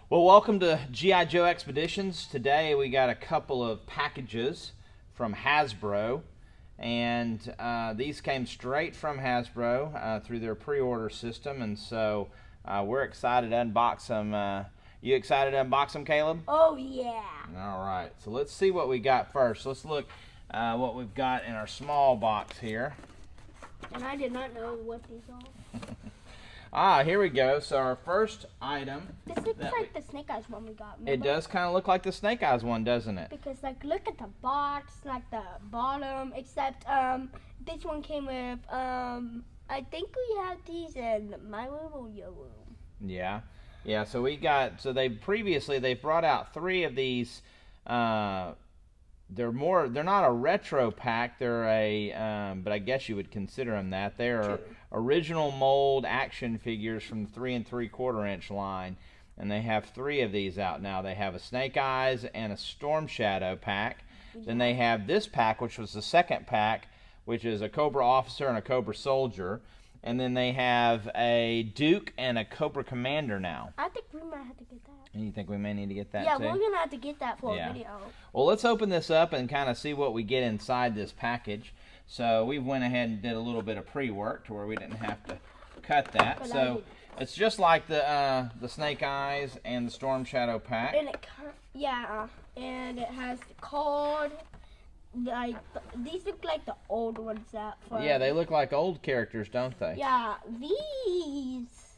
Well, welcome to G.I. Joe Expeditions. Today we got a couple of packages from Hasbro, and these came straight from Hasbro through their pre-order system, and so we're excited to unbox them. You excited to unbox them, Caleb? Oh, yeah. All right, so let's see what we got first. Let's look what we've got in our small box here. And I did not know what these are. Here we go. So our first item. This looks like the Snake Eyes one we got. Remember? It does kind of look like the Snake Eyes one, doesn't it? Because, like, look at the box, like the bottom, except this one came with, I think we had these in my room or your room. Yeah. Yeah, so we got, they brought out 3 of these. They're not a retro pack, they're but I guess you would consider them that. They're original mold action figures from the 3 3/4 inch line, and they have 3 of these out now. They have a Snake Eyes and a Storm Shadow pack. Then they have this pack, which was the second pack, which is a Cobra officer and a Cobra soldier. And then they have a Duke and a Cobra Commander now. I think we might have to get that. And you think we may need to get that too? Yeah, we're going to have to get that for a video. Well, let's open this up and kind of see what we get inside this package. So we went ahead and did a little bit of pre-work to where we didn't have to cut that. But so it's just like the Snake Eyes and the Storm Shadow pack. And and it has the card. Like, these look like the old ones that. Yeah, they look like old characters, don't they? Yeah, these.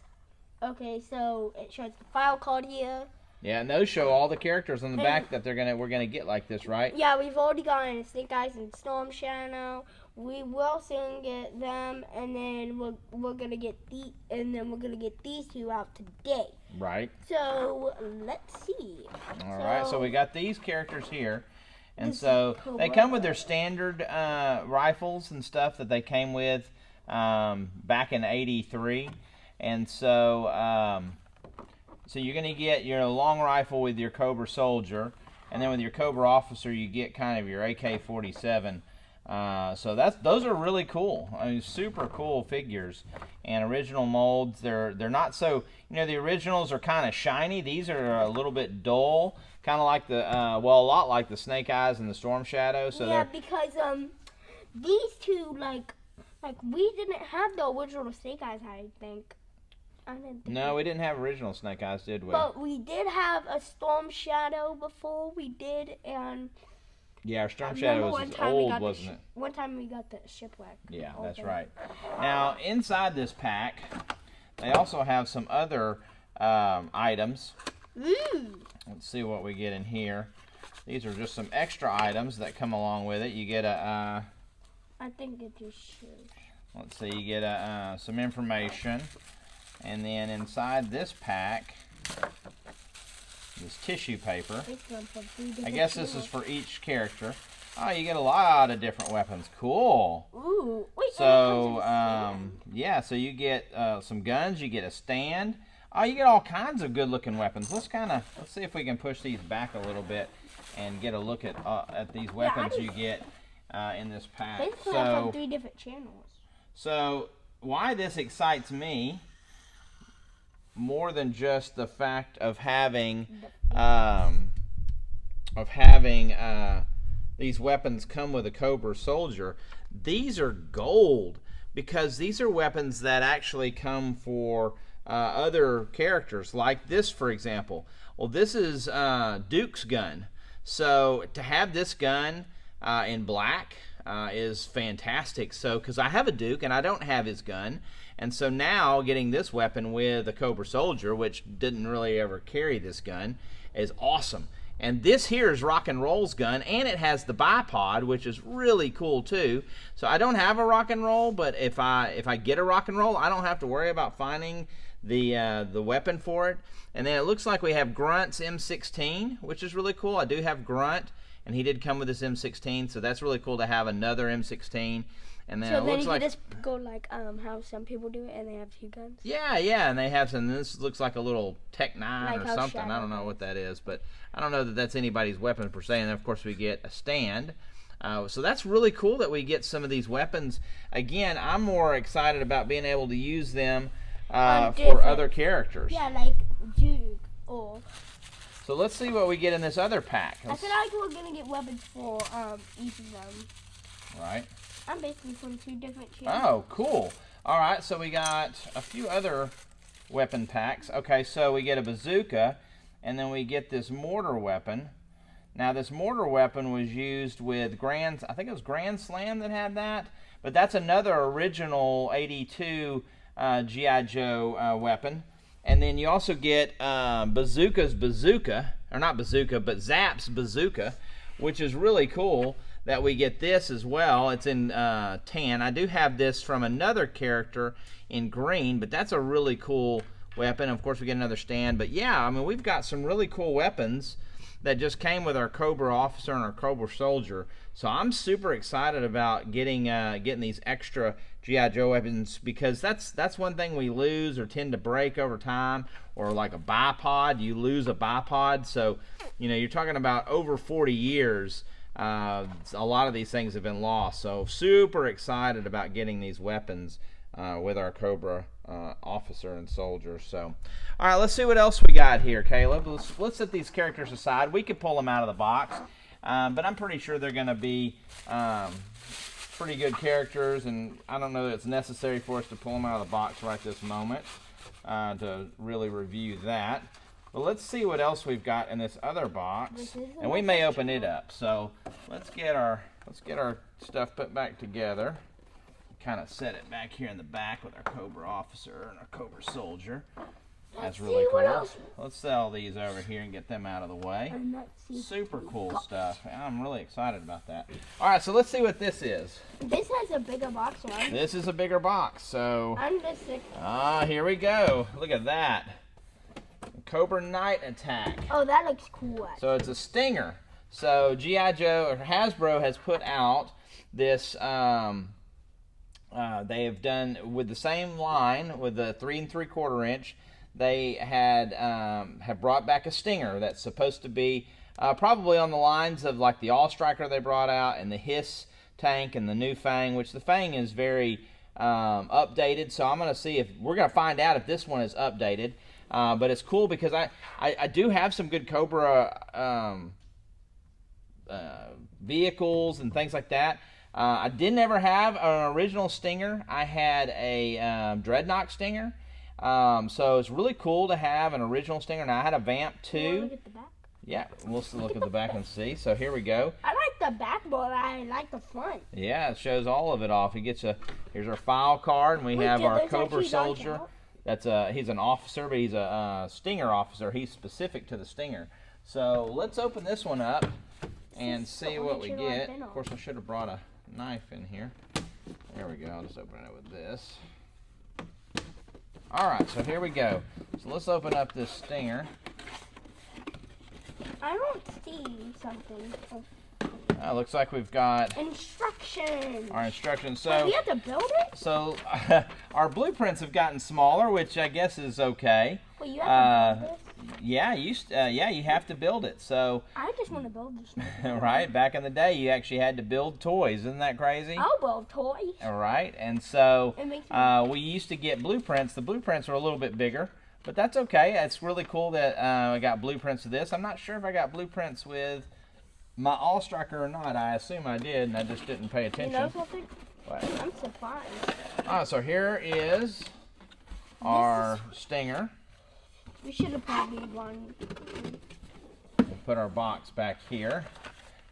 Okay, so it shows the file card here. Yeah, and those show all the characters on the back that we're gonna get like this, right? Yeah, we've already gotten Snake Eyes and Storm Shadow. We will soon get them, and then we're gonna get these 2 out today. Right. So let's see. All right, so we got these characters here. And so they come with their standard rifles and stuff that they came with back in '83. And so so you're going to get your long rifle with your Cobra soldier. And then with your Cobra officer, you get kind of your AK-47. So those are really cool. I mean, super cool figures. And original molds, they're not so, the originals are kind of shiny. These are a little bit dull. Kind of like a lot like the Snake Eyes and the Storm Shadow. So yeah, because these 2 like we didn't have the original Snake Eyes. I think. No, we didn't have original Snake Eyes, did we? But we did have a Storm Shadow before. We did, and yeah, our Storm Shadow was old, wasn't it? One time we got the shipwreck. Yeah, that's right. Now inside this pack, they also have some other items. Let's see what we get in here. These are just some extra items that come along with it. You get a... I think it just shows. Let's see, you get some information. And then inside this pack, this tissue paper. I guess this is for each character. Oh, you get a lot of different weapons. Cool. Ooh. Wait, so, yeah, so you get some guns. You get a stand. Oh, you get all kinds of good-looking weapons. Let's see if we can push these back a little bit and get a look at these weapons you get in this pack. They have from 3 different channels. So, why this excites me more than just the fact of having these weapons come with a Cobra soldier, these are gold because these are weapons that actually come for other characters, like this, for example. Well, this is Duke's gun. So to have this gun in black is fantastic. So, because I have a Duke and I don't have his gun, and so now getting this weapon with a Cobra soldier, which didn't really ever carry this gun, is awesome. And this here is Rock and Roll's gun, and it has the bipod, which is really cool too. So I don't have a Rock and Roll, but if I get a Rock and Roll, I don't have to worry about finding the weapon for it. And then it looks like we have Grunt's M16, which is really cool. I do have Grunt, and he did come with this M16, so that's really cool to have another M16. And then so it then looks you like can just go like how some people do it, and they have 2 guns. Yeah, and they have some. This looks like a little Tech 9 or something. I don't know what that is, but I don't know that that's anybody's weapon per se. And then of course we get a stand. So that's really cool that we get some of these weapons. Again, I'm more excited about being able to use them for other characters. Yeah, like Duke. Oh. So let's see what we get in this other pack. I feel like we're gonna get weapons for each of them. Right. I'm basically from 2 different channels. Oh, cool. All right, so we got a few other weapon packs. Okay, so we get a bazooka, and then we get this mortar weapon. Now, this mortar weapon was used with I think it was Grand Slam that had that, but that's another original 82 G.I. Joe weapon. And then you also get Bazooka's Bazooka, or not Bazooka, but Zap's Bazooka, which is really cool that we get this as well. It's in tan. I do have this from another character in green, but that's a really cool weapon. Of course, we get another stand. But yeah, I mean, we've got some really cool weapons that just came with our Cobra officer and our Cobra soldier. So I'm super excited about getting these extra G.I. Joe weapons, because that's one thing we lose or tend to break over time. Or like a bipod, you lose a bipod. So, you know, you're talking about over 40 years. A lot of these things have been lost. So super excited about getting these weapons with our Cobra officer and soldier. So, all right, let's see what else we got here, Caleb. Let's set these characters aside. We could pull them out of the box, but I'm pretty sure they're going to be pretty good characters, and I don't know that it's necessary for us to pull them out of the box right this moment to really review that. But let's see what else we've got in this other box, and we may open it up. So let's get our stuff put back together. Kind of set it back here in the back with our Cobra officer and our Cobra soldier. That's really cool. Let's sell these over here and get them out of the way. Super cool stuff. I'm really excited about that. All right, so let's see what this is. This has a bigger box, right? This is a bigger box. So I'm just sick. here we go. Look at that. Cobra Night Attack. Oh, that looks cool. Actually. So it's a stinger. So G.I. Joe, or Hasbro, has put out this. They have done with the same line with the 3 3/4 inch. They have brought back a stinger that's supposed to be probably on the lines of like the All Striker they brought out, and the Hiss tank, and the new Fang, which the Fang is very updated. So I'm going to see if we're going to find out if this one is updated. But it's cool because I do have some good Cobra vehicles and things like that. I didn't ever have an original stinger. I had a Dreadnought stinger. So it's really cool to have an original stinger. Now I had a Vamp too. Look at the back. Yeah, we'll look at the back and see. So here we go. I like the back, but I like the front. Yeah, it shows all of it off. He gets here's our file card, and we have our Cobra soldier. He's an officer, but he's a stinger officer. He's specific to the stinger. So let's open this one up and see what we get. Of course, I should have brought a knife in here. There we go. I'll just open it with this. All right, so here we go. So let's open up this stinger. I don't see something. Looks like we've got instructions. Our instructions. So wait, we have to build it? So our blueprints have gotten smaller, which I guess is okay. Wait, you have to build this? Yeah, you have to build it. So I just want to build this. Right, back in the day, you actually had to build toys. Isn't that crazy? I'll build toys. All right, and so we used to get blueprints. The blueprints are a little bit bigger, but that's okay. It's really cool that I got blueprints of this. I'm not sure if I got blueprints with my All Striker or not. I assume I did, and I just didn't pay attention. You know something? What? I'm surprised. So here is our stinger. We should have probably won. We'll put our box back here.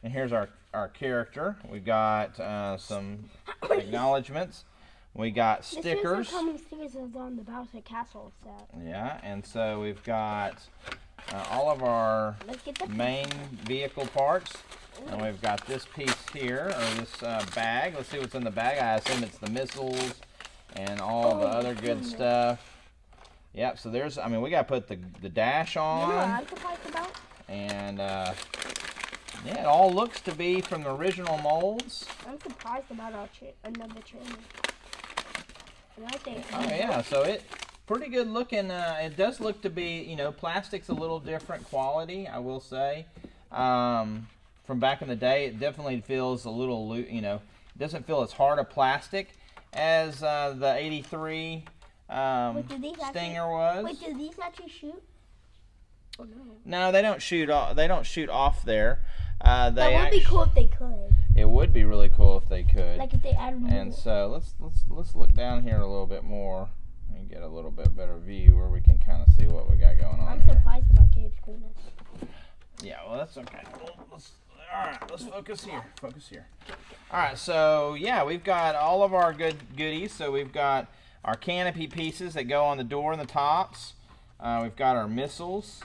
And here's our character. We got some acknowledgments. We got stickers. How many stickers is on the Bowser Castle set? Yeah, and so we've got all of our main vehicle parts. And we've got this piece here, or this bag. Let's see what's in the bag. I assume it's the missiles and all the other good stuff. Yep, so there's, we got to put the dash on. You know what I'm surprised about? And, yeah, it all looks to be from the original molds. I'm surprised about another channel. Oh, yeah, so it pretty good looking. It does look to be, plastic's a little different quality, I will say. From back in the day, it definitely feels a little, it doesn't feel as hard a plastic as the 83 Stinger was. Wait, do these actually shoot? Oh no. No, they don't shoot off. They don't shoot off there. That would be cool if they could. It would be really cool if they could. Like if they add more. And so let's look down here a little bit more and get a little bit better view where we can kind of see what we got going on. I'm surprised about Cave's coolness. Yeah, well that's okay. All right, let's focus here. Focus here. All right, so yeah, we've got all of our goodies. So we've got our canopy pieces that go on the door and the tops. We've got our missiles.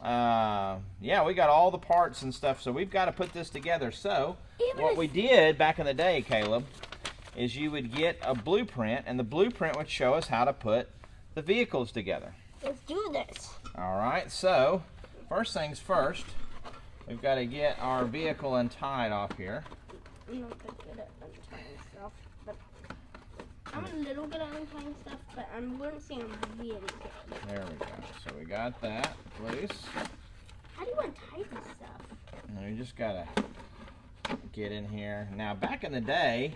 Yeah, we got all the parts and stuff, so we've got to put this together. So what we did back in the day, Caleb, is you would get a blueprint, and the blueprint would show us how to put the vehicles together. Let's do this. All right, so first things first, we've got to get our vehicle untied off here. I'm not good at untying stuff, but I'm a little good at untying stuff, but I wouldn't say I'm really good. There we go. So we got that loose. How do you untie this stuff? And we just gotta get in here. Now, back in the day,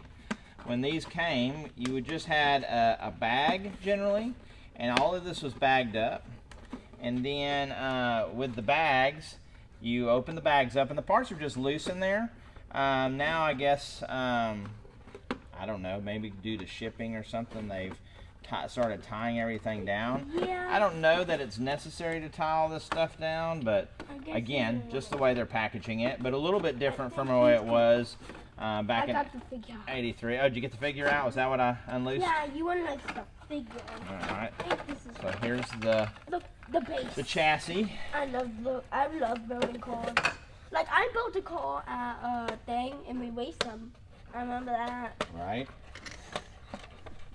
when these came, you would just had a bag generally, and all of this was bagged up. And then with the bags, you open the bags up, and the parts are just loose in there. Now, I guess, I don't know, maybe due to shipping or something, they've started tying everything down. Yeah. I don't know that it's necessary to tie all this stuff down, but again, just the way they're packaging it, but a little bit different from the way it was back in '83. Oh, did you get the figure out? Was that what I unloosed? Yeah, you unloosed the figure. All right. So So here's the base. the chassis. I love building cars. Like I built a car at a thing and we raced them. I remember that. Right.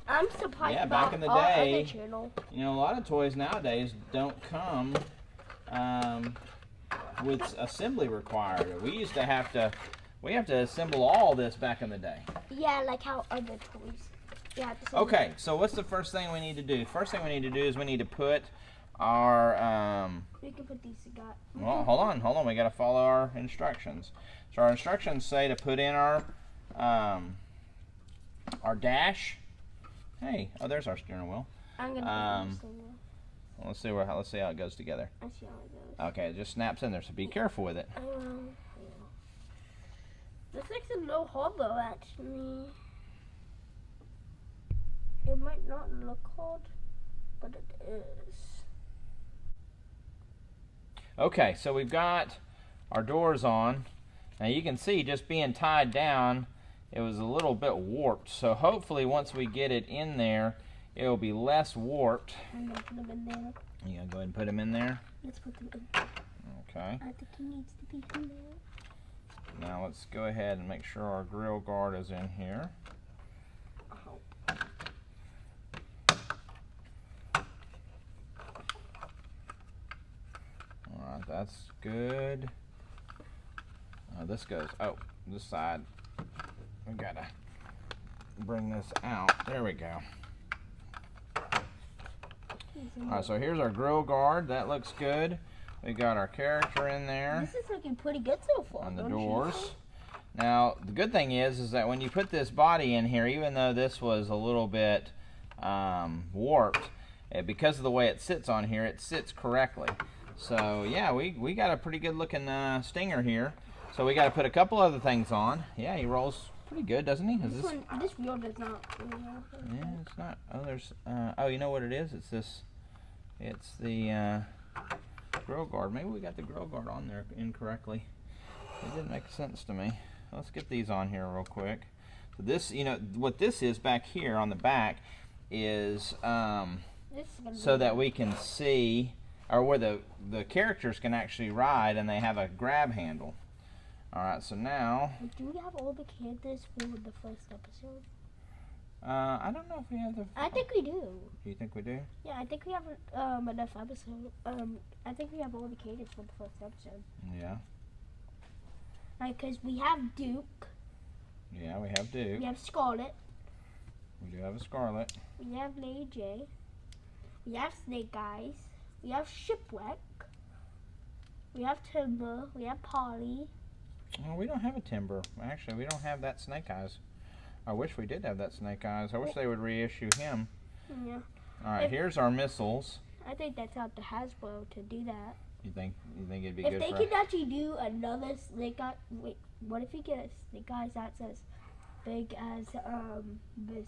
I'm surprised Yeah, about back in the our day, other channel. you know, a lot of toys nowadays don't come with assembly required. We used to have to assemble all this back in the day. Yeah, like how other toys. Yeah. Okay, so what's the first thing we need to do? First thing we need to do is we need to put our We can put these together. well, hold on. We got to follow our instructions. So our instructions say to put in our dash. Hey, oh, there's our steering wheel. I'm gonna put this in there. Let's see how it goes together. I see how it goes. Okay, it just snaps in there, so be careful with it. This looks a little hollow, actually. It might not look hard, but it is. Okay, so we've got our doors on. Now you can see just being tied down, it was a little bit warped. So hopefully once we get it in there, it will be less warped. I'm gonna put them in there. You gonna go ahead and put them in there? Let's put them in. Okay. I think he needs to be in there. Now let's go ahead and make sure our grill guard is in here. Alright, that's good. This side. We gotta bring this out. There we go. Alright, so here's our grill guard. That looks good. We got our character in there. This is looking pretty good so far. On the doors. Now, the good thing is that when you put this body in here, even though this was a little bit warped, because of the way it sits on here, it sits correctly. So, yeah, we got a pretty good looking Stinger here. So we got to put a couple other things on. Yeah, he rolls pretty good, doesn't he? This wheel does not. Yeah, it's not. Oh, there's. Oh, you know what it is? It's this. It's the grill guard. Maybe we got the grill guard on there incorrectly. It didn't make sense to me. Let's get these on here real quick. So this, you know, what this is back here on the back is so that we can see, or where the characters can actually ride, and they have a grab handle. All right, so now. Do we have all the characters for the first episode? I don't know if we have the. I think we do. Do you think we do? Yeah, I think we have enough episode. I think we have all the characters for the first episode. Yeah. Like, cause we have Duke. Yeah, we have Duke. We have Scarlet. We do have a Scarlet. We have Lady J. We have Snake Eyes. We have Shipwreck. We have Timber. We have Polly. Well, we don't have a Timber. Actually, we don't have that Snake Eyes. I wish we did have that Snake Eyes. I wish they would reissue him. Yeah. All right, here's our missiles. I think that's up to Hasbro to do that. You think it'd be If good they for could actually do another snake eye, wait, what if you get a snake eyes that's as big as this,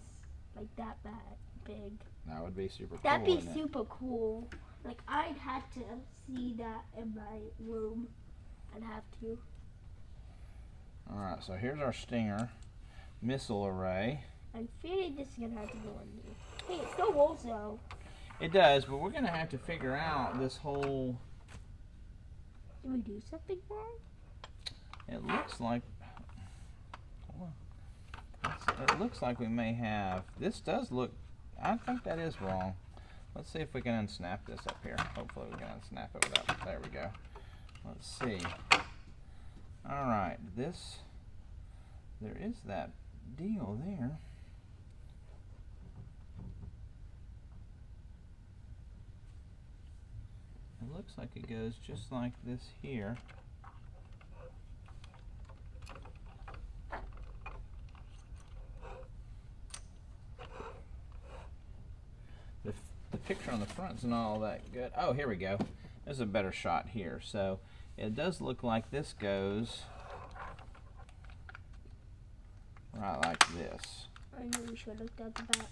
like that big? That would be super cool. That'd be wouldn't it? super cool. Like I'd have to see that in my room. I'd have to. All right, so here's our Stinger missile array. I'm fearing this is gonna have to go on me. Hey, it still rolls though. It does, but we're gonna have to figure out this whole. Did we do something wrong? It looks like. It looks like we may have. This does look. I think that is wrong. Let's see if we can unsnap this up here. Hopefully we can unsnap it without. There we go. Let's see. All right, this. There is that deal there. It looks like it goes just like this here. The picture on the front's not all that good. Oh, here we go. There's a better shot here. So it does look like this goes right like this. I know we should have looked at the back.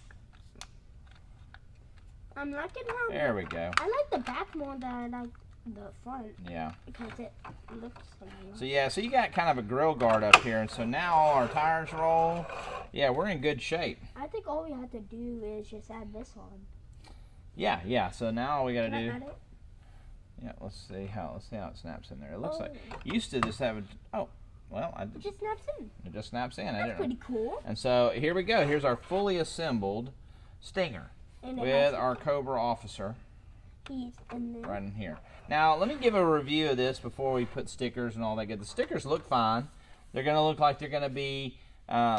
I'm liking how. There we go. I like the back more than I like the front. Yeah. Because it looks like. So yeah, so you got kind of a grill guard up here, and so now all our tires roll. Yeah, we're in good shape. I think all we have to do is just add this on. Yeah. So now all we gotta Can do. I add it? Yeah, let's see how it snaps in there. It looks like used to just have a. Oh, well, It just snaps in. it just snaps in. I That's didn't. pretty cool. And so here we go. Here's our fully assembled Stinger And it with has our Cobra officer keys in there. right in here. Now let me give a review of this before we put stickers and all that good. The stickers look fine. They're gonna look like they're gonna be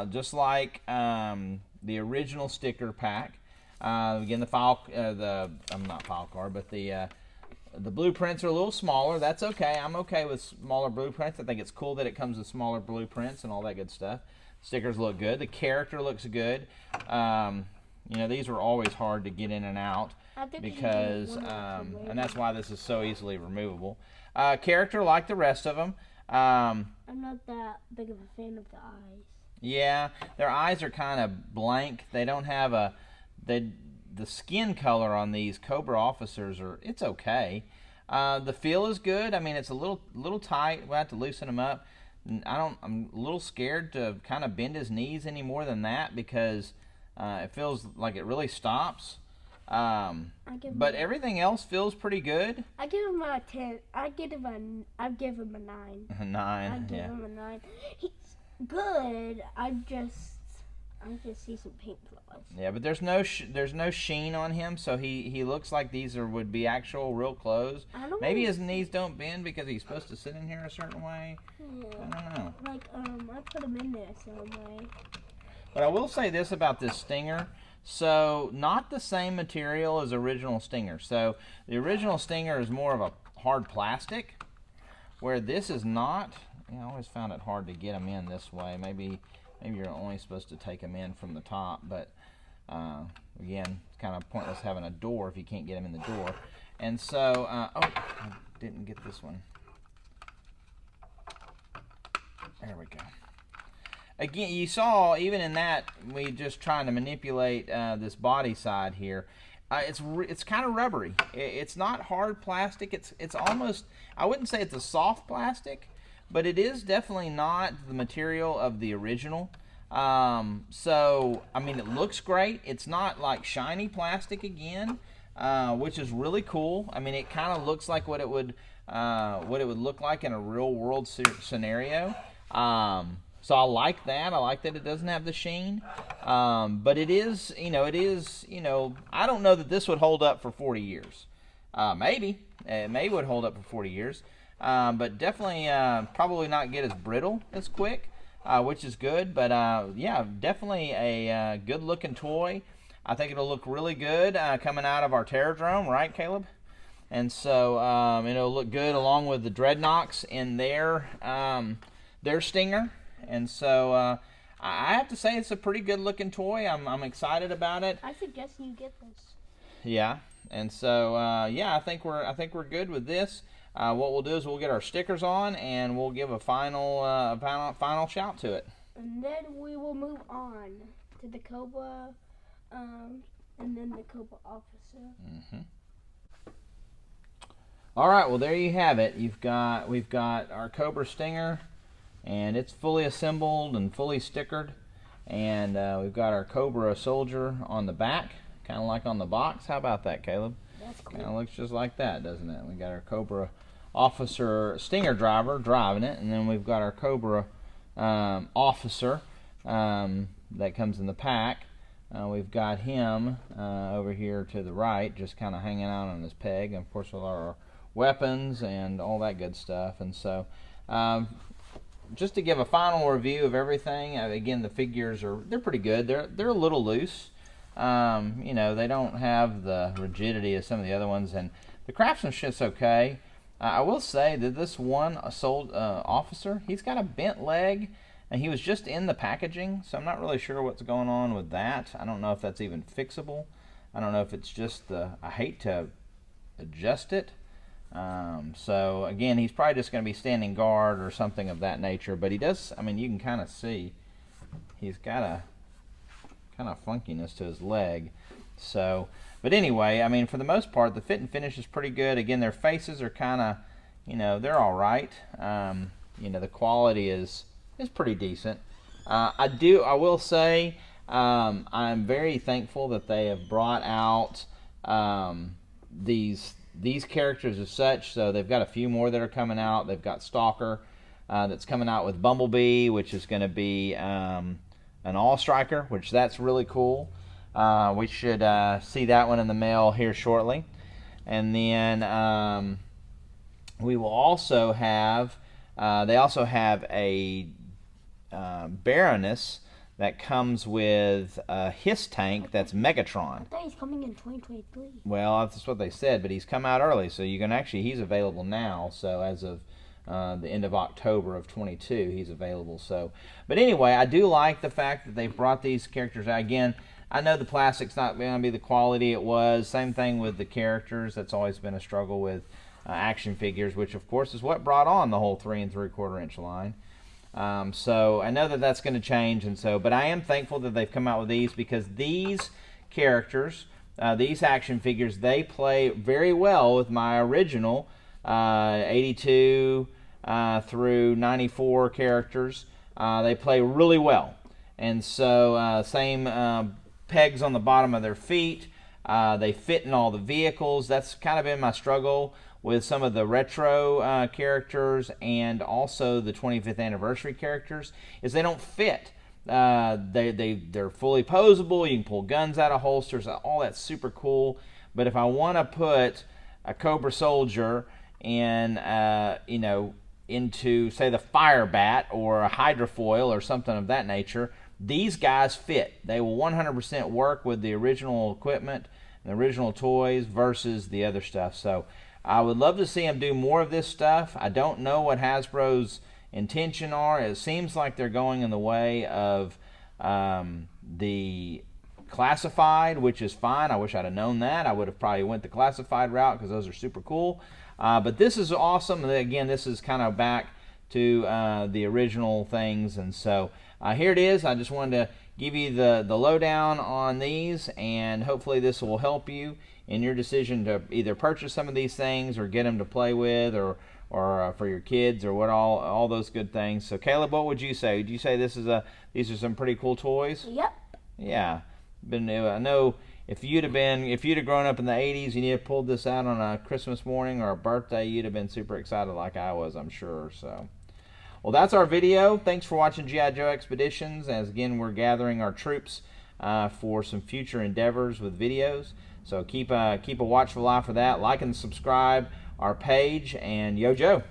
just like the original sticker pack. Again, the not file card, but the blueprints are a little smaller. That's okay. I'm okay with smaller blueprints. I think it's cool that it comes with smaller blueprints and all that good stuff. Stickers look good. The character looks good. You know, these were always hard to get in and out because, and that's why this is so easily removable. Character like the rest of them. I'm not that big of a fan of the eyes. Yeah, their eyes are kind of blank. They don't have the skin color on these Cobra officers it's okay. The feel is good. I mean, it's a little tight. We'll have to loosen them up. I'm a little scared to kind of bend his knees any more than that because it feels like it really stops. But everything else feels pretty good. I give him a 10. I give him a 9. A 9. I give him a 9. He's good. I just see some paint flaws. Yeah, but there's no sheen on him, so he looks like these would be actual real clothes. Maybe his knees don't bend because he's supposed to sit in here a certain way. Yeah. I don't know. Like I put him in there some way. But I will say this about this Stinger. So not the same material as original Stinger. So the original Stinger is more of a hard plastic, where this is not. I always found it hard to get them in this way. Maybe you're only supposed to take them in from the top, but again, it's kind of pointless having a door if you can't get them in the door. And so, oh, I didn't get this one. There we go. Again, you saw even in that we just trying to manipulate this body side here. It's kind of rubbery. It's not hard plastic. It's almost, I wouldn't say it's a soft plastic, but it is definitely not the material of the original. So, I mean, it looks great. It's not like shiny plastic again, which is really cool. I mean, it kind of looks like what it would look like in a real world scenario. So I like that. I like that it doesn't have the sheen. But it is, I don't know that this would hold up for 40 years. Maybe. It may would hold up for 40 years. But definitely probably not get as brittle as quick, which is good. But yeah, definitely a good looking toy. I think it'll look really good coming out of our Terradrome, right, Caleb? And so it'll look good along with the Dreadnoks in their Stinger. And so I have to say it's a pretty good looking toy. I'm excited about it. I suggest you get this. Yeah. And so yeah, I think we're good with this. what we'll do is we'll get our stickers on and we'll give a final shout to it. And then we will move on to the Cobra, and then the Cobra officer. Mm-hmm. All right, well there you have it. We've got our Cobra Stinger, and it's fully assembled and fully stickered, and we've got our Cobra Soldier on the back, kind of like on the box. How about that, Caleb? That's cool. Kind of looks just like that, doesn't it? We got our Cobra Officer Stinger driver driving it, and then we've got our Cobra Officer that comes in the pack. We've got him over here to the right, just kind of hanging out on his peg, and of course with our weapons and all that good stuff. And so just to give a final review of everything, again, the figures they're pretty good. They're a little loose. You know, they don't have the rigidity of some of the other ones, and the craftsmanship's okay. I will say that this one officer, he's got a bent leg, and he was just in the packaging, so I'm not really sure what's going on with that. I don't know if that's even fixable. I don't know if it's just I hate to adjust it. So again, he's probably just going to be standing guard or something of that nature, but he does, I mean, you can kind of see he's got a kind of funkiness to his leg. So, but anyway, I mean, for the most part, the fit and finish is pretty good. Again, their faces are kind of, you know, they're all right. You know, the quality is pretty decent. I will say, I'm very thankful that they have brought out these characters as such. So they've got a few more that are coming out. They've got Stalker that's coming out with Bumblebee, which is going to be an All Striker, which that's really cool. We should see that one in the mail here shortly. And then we will also have, they also have a Baroness that comes with a Hiss tank that's Megatron. I thought he's coming in 2023. Well, that's what they said, but he's come out early, so you can actually, he's available now. So as of the end of October of 22, he's available. So, but anyway, I do like the fact that they've brought these characters out. Again, I know the plastic's not going to be the quality it was. Same thing with the characters. That's always been a struggle with action figures, which of course is what brought on the whole 3 3/4 inch line. So I know that that's going to change, and so, but I am thankful that they've come out with these, because these characters, these action figures, they play very well with my original 82 through 94 characters. They play really well, and so same pegs on the bottom of their feet. They fit in all the vehicles. That's kind of been my struggle with some of the retro characters and also the 25th anniversary characters, is they don't fit. They're fully posable. You can pull guns out of holsters. All that's super cool. But if I want to put a Cobra Soldier in, you know, into say the Fire Bat or a Hydrofoil or something of that nature, these guys fit. They will 100% work with the original equipment and the original toys versus the other stuff. So I would love to see them do more of this stuff. I don't know what Hasbro's intention are. It seems like they're going in the way of the classified, which is fine. I wish I'd have known that. I would have probably went the classified route, because those are super cool. But this is awesome. And again, this is kind of back to the original things. And so here it is. I just wanted to give you the lowdown on these, and hopefully this will help you in your decision to either purchase some of these things or get them to play with, or for your kids, or what all those good things. So Caleb, what would you say? Would you say these are some pretty cool toys? Yep. Yeah. I know if you'd have grown up in the 80s and you'd have pulled this out on a Christmas morning or a birthday, you'd have been super excited like I was, I'm sure. So, well, that's our video. Thanks for watching G.I. Joe Expeditions. As again, we're gathering our troops for some future endeavors with videos. So keep a watchful eye for that. Like and subscribe our page, and Yo Joe.